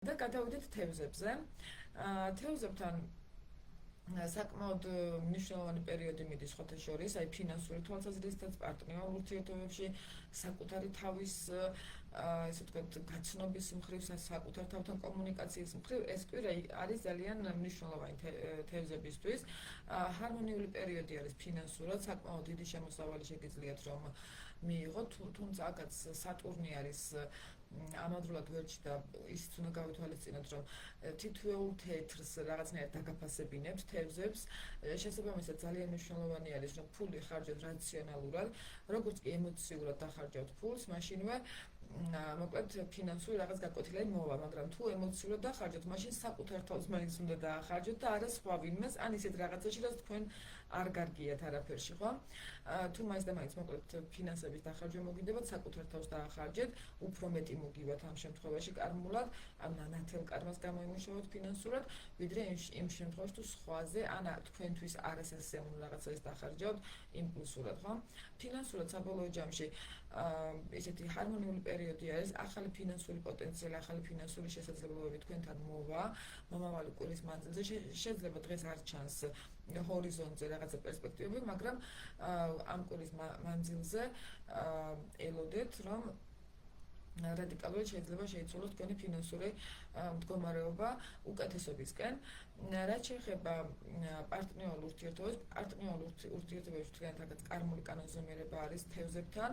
და გადავიდეთ თევზებზე. თევზებთან საკმაოდ მნიშვნელოვანი პერიოდი მიდის სხვათა შორის, აი ფინანსური თვალსაზრისითაც, პარტნიორულ ურთიერთობებში, საკუთარი თავის ესე ვთქვათ, გაცნობის მხრივ, საკუთარ თავთან კომუნიკაციის მხრივ, ეს კი არის ძალიან მნიშვნელოვანი თევზებისთვის. ჰარმონიული პერიოდი არის ფინანსურად, საკმაოდ დიდი შემოსავალი შეგიძლიათ რომ მიიღოთ, თუმცა აქაც სატურნი არის ამავდროულად ვერჩი და ისიც უნდა გავითვალისწინოთ, რომ თითოეულ თეთრს რაღაცნაირად დაგაფასებინებთ თევზებს. შესაბამისად ძალიან მნიშვნელოვანი არის, რომ ფული ხარჯოთ რაციონალურად, როგორც კი ემოციურად დახარჯავთ ფულს, მაშინვე მოკლედ ფინანსური რაღაც გაკვეთილები მოვა, მაგრამ თუ ემოციურად დახარჯოთ, მაშინ საკუთარ თავს მაინც უნდა დაახარჯოთ და არა სხვა ვინმეს, ან ისეთ რაღაცაში, რაც თქვენ არ გარგიათ არაფერში, ხო? თუ მაინც და მაინც მოკლედ ფინანსების დახარჯვა მოგინდებათ, საკუთარ თავს დაახარჯეთ, უფრო მეტი მოგივათ ამ შემთხვევაში კარმულად, ან ნათელ კარმას გამოიმუშავოთ ფინანსურად, ვიდრე იმ შემთხვევაში თუ სხვაზე, ან თქვენთვის არასასიამოვნო რაღაცას დახარჯავთ იმპულსურად, ხო? ფინანსურად საბოლოო ჯამში ესეთი ჰარმონიული პერიოდი არის, ახალი ფინანსური პოტენციალი, ახალი ფინანსური შესაძლებლობები თქვენთან მოვა, მომავალი კვირის მანძილზე შეიძლება დღეს არ ჩანს ჰორიზონტზე რაღაცა პერსპექტივები, მაგრამ ამ კვირის მანძილზე ელოდეთ, რომ რადიკალურად შეიძლება შეიცვალოს თქვენი ფინანსური მდგომარეობა უკეთესობისკენ. რაც შეეხება პარტნიორულ ურთიერთობებს, პარტნიორულ ურთიერთობებში თქვენთანაც კარმული კანონზომიერება არის თევზებთან.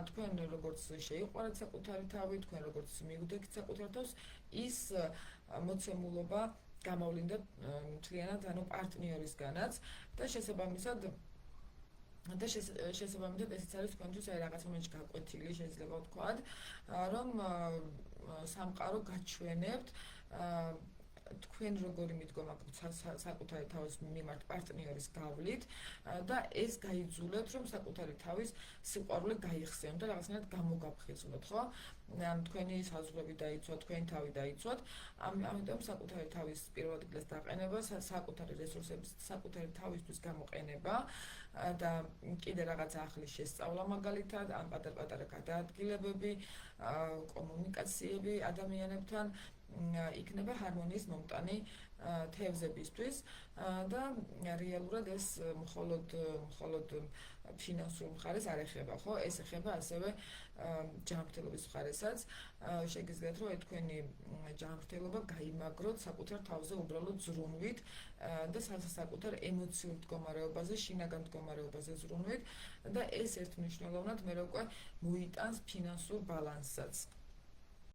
თქვენ როგორც შეიყვარეთ საკუთარი თავი, თქვენ როგორც მიუდექით საკუთარ თავს, ის მოცემულობა გამოვლინდა მთლიანად ანუ პარტნიორისგანაც და შესაბამისად ესეც არის თქვენთვის აი რაღაც მომენტში გაკვეთილი შეიძლება ვთქვათ, რომ სამყარო გაჩვენებთ თქვენ როგორი მიდგომა საკუთარი თავის მიმართ პარტნიორის გავლით და ეს გაიძულეთ, რომ საკუთარი თავის სიყვარული გაიხსენოთ და რაღაცნაირად გამოგაფხიზნოთ, ხო? ან თქვენი საზღვრები დაიცვათ, თქვენი თავი დაიცვათ, ამიტომ საკუთარი თავის პირველ ადგილას დაყენება, საკუთარი რესურსების, საკუთარი თავისთვის გამოყენება და კიდე რაღაც ახლის შესწავლა მაგალითად, ან პატარ-პატარა გადაადგილებები, კომუნიკაციები ადამიანებთან იქნება ჰარმონიის მომტანი თევზებისთვის და რეალურად ეს მხოლოდ ფინანსურ მხარეს არ ეხება, ხო? ეს ეხება ასევე ჯანმრთელობის მხარესაც. შეგიძლიათ რომ თქვენი ჯანმრთელობა გაიმაგროთ საკუთარ თავზე უბრალოდ ზრუნვით და საკუთარ ემოციურ მდგომარეობაზე, შინაგან მდგომარეობაზე ზრუნვით და ეს ერთ მნიშვნელოვნად მე უკვე მოიტანს ფინანსურ ბალანსსაც.